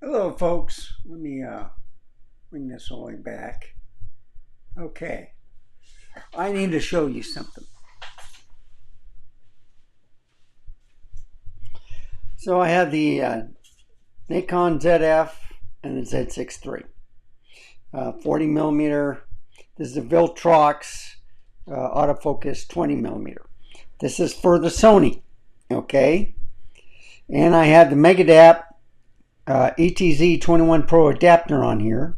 Hello folks, let me bring this all the way back. Okay, I need to show you something. So I have the Nikon ZF and the Z6III. 40mm. This is a Viltrox autofocus 20mm. This is for the Sony, okay? And I have the Megadap ETZ21 Pro Adapter on here.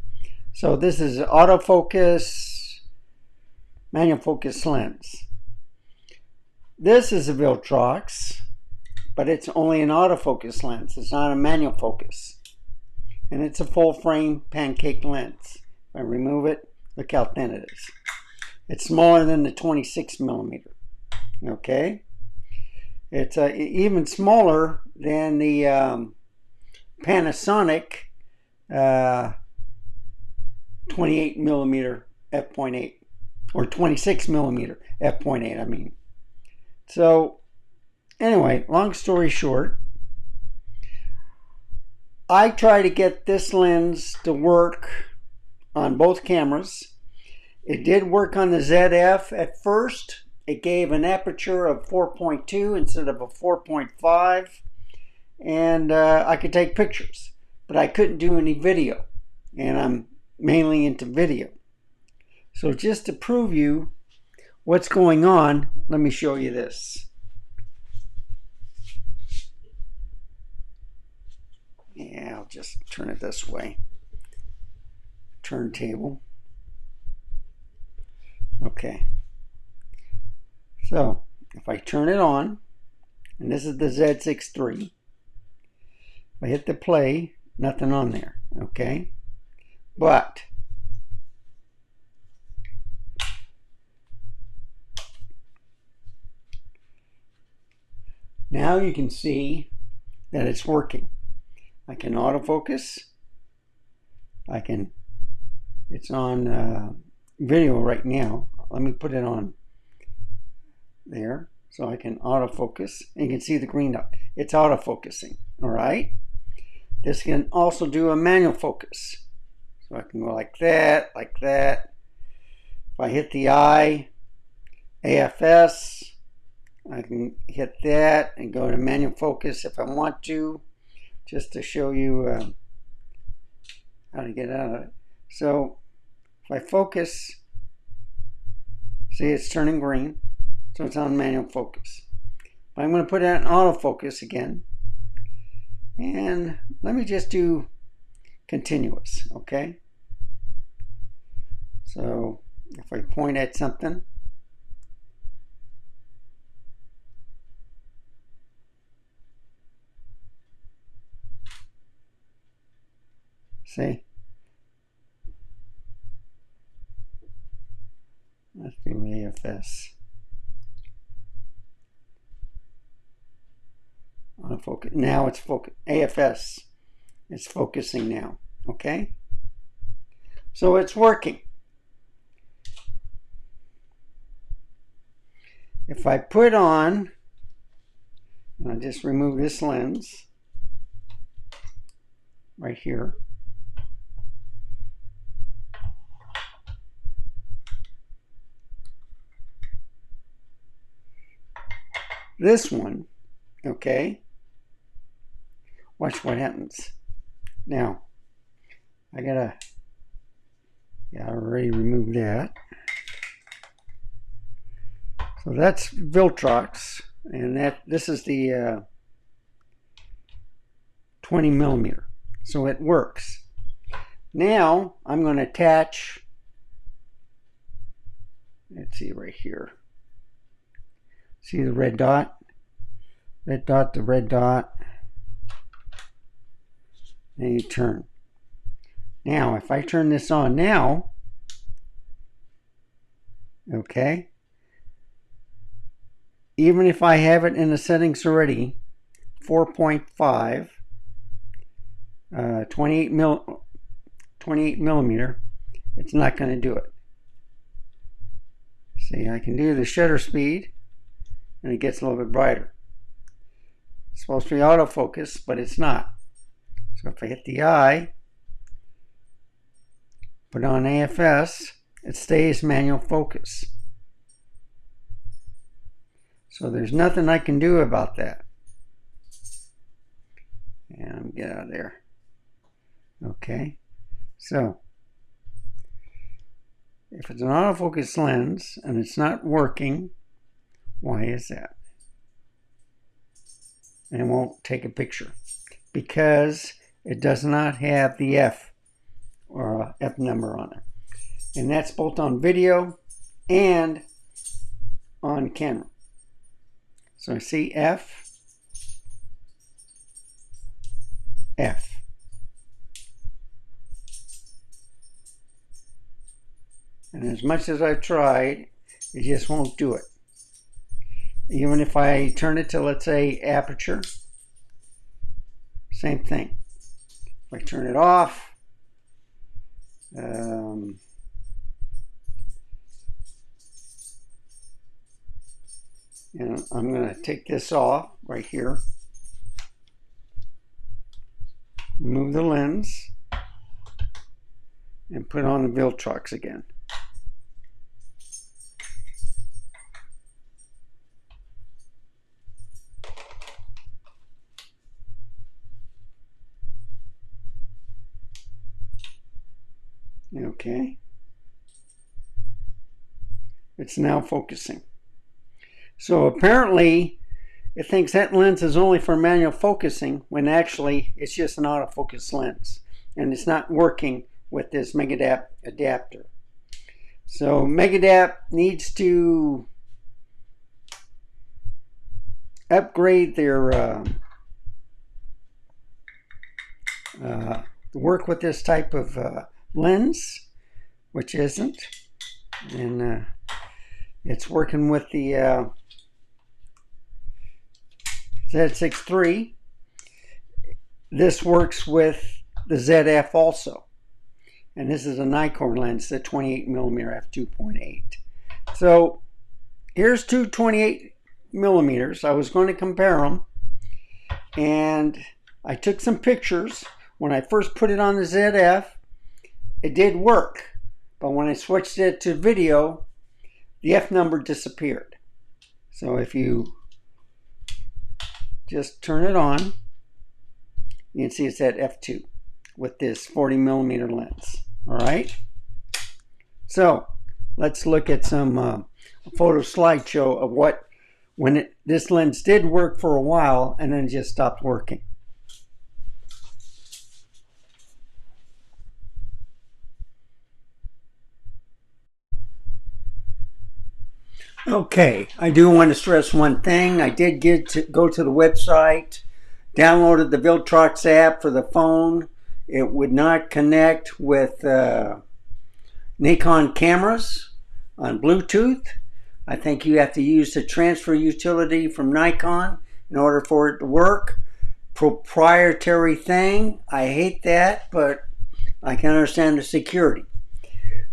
So this is autofocus, manual focus lens. This is a Viltrox, but it's only an autofocus lens. It's not a manual focus. And it's a full frame Pancake lens. If I remove it, look how thin it is. It's smaller than the 26mm. Okay? It's even smaller than the Panasonic 28mm f.8 or 26mm f.8, I mean. So anyway, long story short, I try to get this lens to work on both cameras. It did work on the ZF at first. It gave an aperture of 4.2 instead of a 4.5, and I could take pictures, but I couldn't do any video, and I'm mainly into video. So just to prove you what's going on, let me show you this. Yeah, I'll just turn it this way. Turntable. Okay. So if I turn it on, and this is the Z6III, if I hit the play, nothing on there, okay? But now you can see that it's working. I can autofocus. It's on video right now. Let me put it on there so I can autofocus. And you can see the green dot. It's autofocusing, all right? This can also do a manual focus. So I can go like that, like that. If I hit the eye, AFS, I can hit that and go to manual focus if I want to, just to show you how to get out of it. So if I focus, see it's turning green, so it's on manual focus. But I'm going to put it in autofocus again, and let me just do continuous, okay? So if I point at something, see? Let's do AFS. Autofocus. Now it's focus. AFS. It's focusing now. Okay? So it's working. If I put on, and I'll just remove this lens right here. This one, okay? Watch what happens. Now, I already removed that. So that's Viltrox, and this is the 20mm. So it works. Now I'm going to attach, let's see right here. See the red dot? Red dot to red dot. Then you turn. Now if I turn this on now, okay, even if I have it in the settings already, 4.5, 28mm, it's not going to do it. See, I can do the shutter speed, and it gets a little bit brighter. It's supposed to be autofocus, but it's not. So if I hit the eye, put on AFS, it stays manual focus. So there's nothing I can do about that. And get out of there. Okay, so if it's an autofocus lens and it's not working, why is that? And it won't take a picture because it does not have the F or F number on it. And that's both on video and on camera. So I see F, F. And as much as I've tried, it just won't do it. Even if I turn it to, let's say, aperture, same thing. If I turn it off, and I'm going to take this off right here, remove the lens, and put on the Viltrox again. Okay, it's now focusing. So apparently it thinks that lens is only for manual focusing when actually it's just an autofocus lens and it's not working with this Megadap adapter. So Megadap needs to upgrade their work with this type of lens, which isn't, and it's working with the Z6III. This works with the ZF also, and this is a Nikon lens, the 28mm f2.8. So here's two 28mm. I was going to compare them, and I took some pictures. When I first put it on the ZF, it did work, but when I switched it to video, the F number disappeared. So if you just turn it on, you can see it's at F2 with this 40mm lens. All right, so let's look at some photo slideshow of what when this lens did work for a while and then just stopped working. Okay, I do want to stress one thing. I did go to the website, downloaded the Viltrox app for the phone. It would not connect with Nikon cameras on Bluetooth. I think you have to use the transfer utility from Nikon in order for it to work. Proprietary thing. I hate that, but I can understand the security.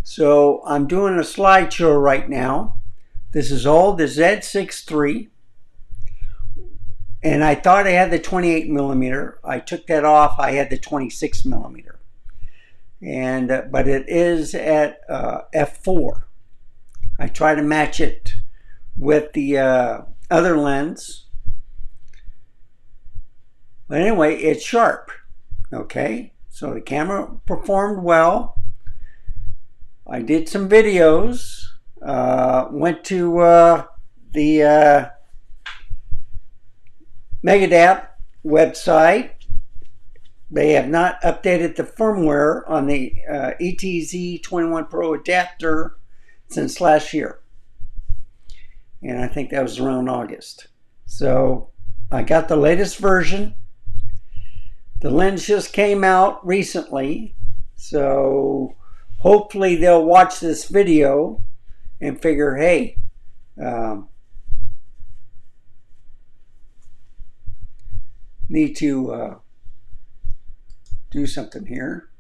So I'm doing a slideshow right now. This is all the Z6III, and I thought I had the 28mm. I took that off. I had the 26mm, and but it is at f4. I try to match it with the other lens, but anyway, it's sharp. Okay, so the camera performed well. I did some videos. Went to the Megadap website. They have not updated the firmware on the ETZ21 Pro Adapter since last year. And I think that was around August. So I got the latest version. The lens just came out recently. So hopefully they'll watch this video and figure, hey, need to do something here.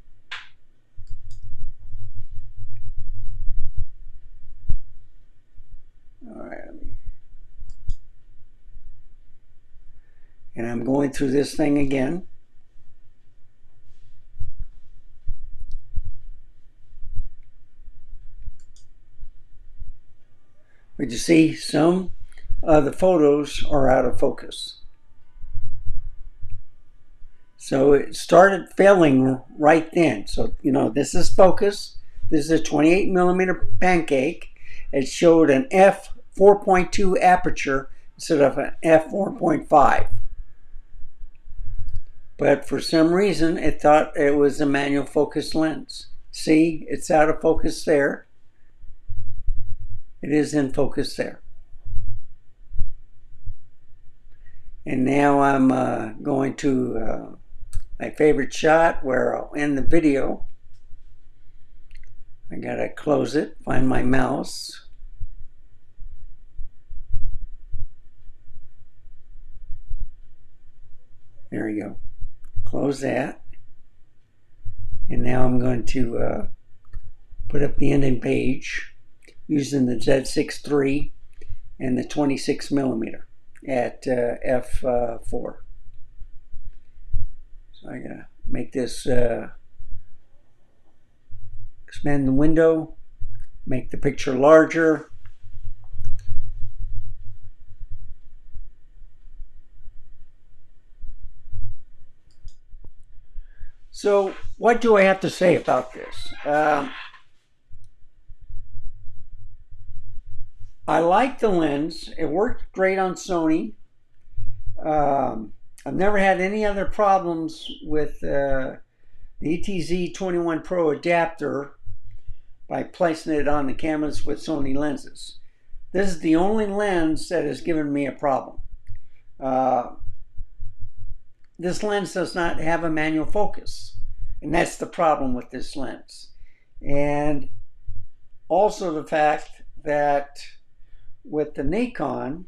All right, and I'm going through this thing again. But you see, some of the photos are out of focus. So it started failing right then. So, you know, this is focus. This is a 28mm Pancake. It showed an f4.2 aperture instead of an f4.5. But for some reason, it thought it was a manual focus lens. See, it's out of focus there. It is in focus there. And now I'm going to my favorite shot where I'll end the video. I gotta close it, find my mouse. There we go. Close that. And now I'm going to put up the ending page using the Z6III and the 26mm at f4. So I gotta make this expand the window, make the picture larger. So what do I have to say about this? I like the lens. It worked great on Sony. I've never had any other problems with the ETZ21 Pro Adapter by placing it on the cameras with Sony lenses. This is the only lens that has given me a problem. This lens does not have a manual focus, and that's the problem with this lens. And also the fact that with the Nikon,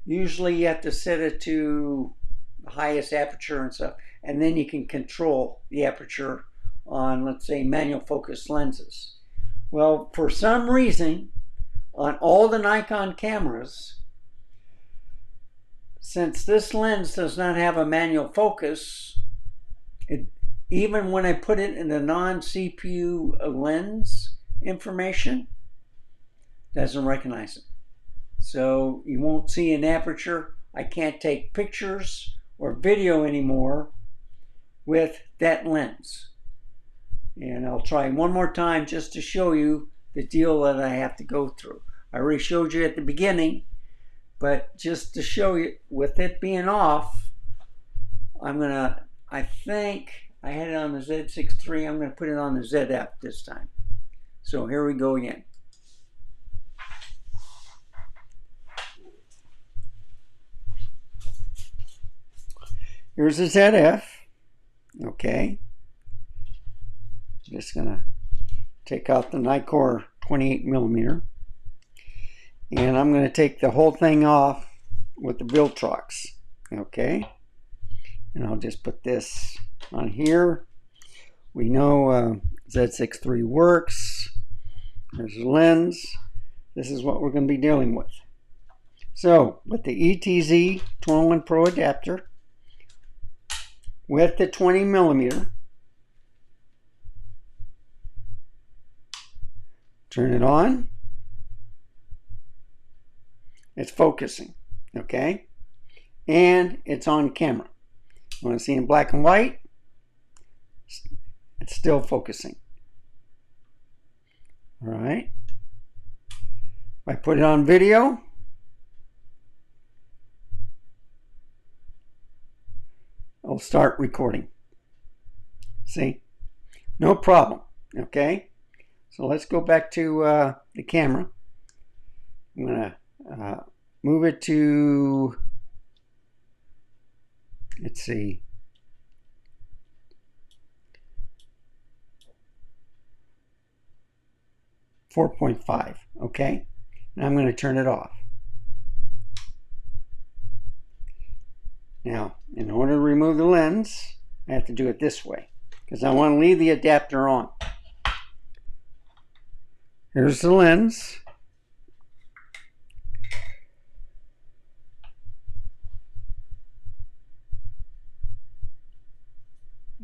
usually you have to set it to the highest aperture and stuff, and then you can control the aperture on, let's say, manual focus lenses. Well, for some reason, on all the Nikon cameras, since this lens does not have a manual focus, even when I put it in the non-CPU lens information, it doesn't recognize it. So you won't see an aperture. I can't take pictures or video anymore with that lens. And I'll try one more time just to show you the deal that I have to go through. I already showed you at the beginning, but just to show you, with it being off, I think I had it on the Z6III. I'm gonna put it on the ZF this time. So here we go again. Here's the ZF. Okay. Just gonna take out the Nikon 28mm, and I'm gonna take the whole thing off with the Viltrox. Okay, and I'll just put this on here. We know Z6III works. There's the lens. This is what we're going to be dealing with. So with the ETZ21 Pro Adapter with the 20mm, turn it on. It's focusing, okay? And it's on camera. You want to see in black and white? It's still focusing. All right. If I put it on video, I'll start recording. See? No problem, okay? So let's go back to the camera. I'm gonna move it to, let's see, 4.5, okay? And I'm going to turn it off. Now, in order to remove the lens, I have to do it this way, because I want to leave the adapter on. Here's the lens.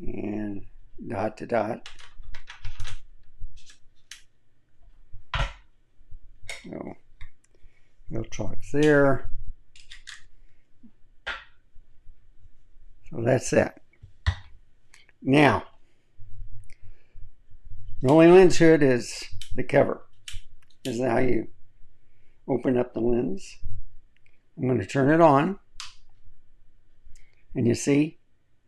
And dot to dot. So Viltrox there. So that's that. Now, the only lens hood is the cover. This is how you open up the lens. I'm going to turn it on. And you see,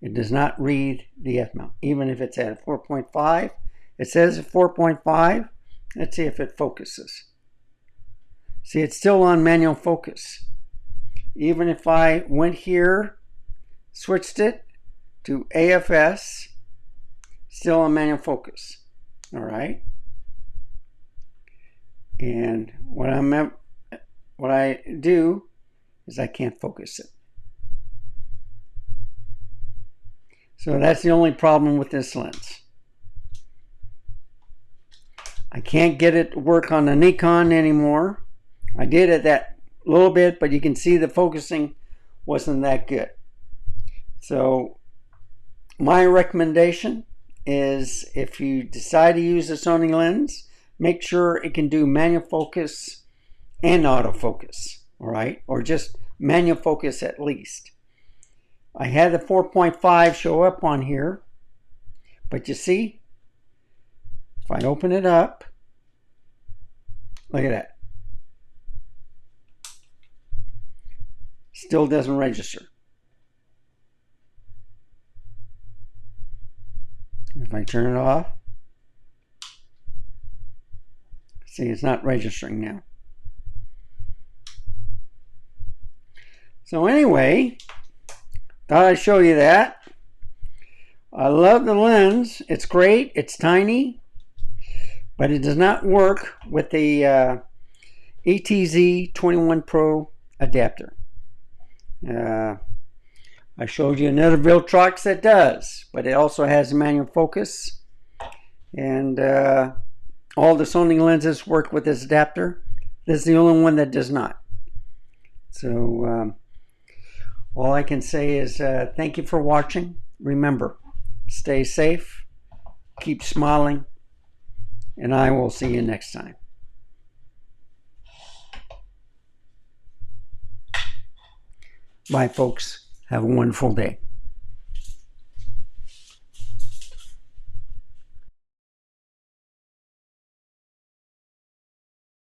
it does not read the f-mount. Even if it's at 4.5, it says 4.5. Let's see if it focuses. See, it's still on manual focus. Even if I went here, switched it to AFS, still on manual focus. All right. And what I do is I can't focus it. So that's the only problem with this lens. I can't get it to work on the Nikon anymore. I did it that little bit, but you can see the focusing wasn't that good. So my recommendation is, if you decide to use a Sony lens, make sure it can do manual focus and autofocus, all right? Or just manual focus at least. I had the 4.5 show up on here, but you see, if I open it up, look at that. Still doesn't register. If I turn it off, see, it's not registering now. So anyway, thought I'd show you that. I love the lens. It's great. It's tiny, but it does not work with the ETZ21 Pro Adapter. I showed you another Viltrox that does, but it also has a manual focus. And all the Sony lenses work with this adapter. This is the only one that does not. So all I can say is thank you for watching. Remember, stay safe, keep smiling, and I will see you next time. Bye, folks. Have a wonderful day.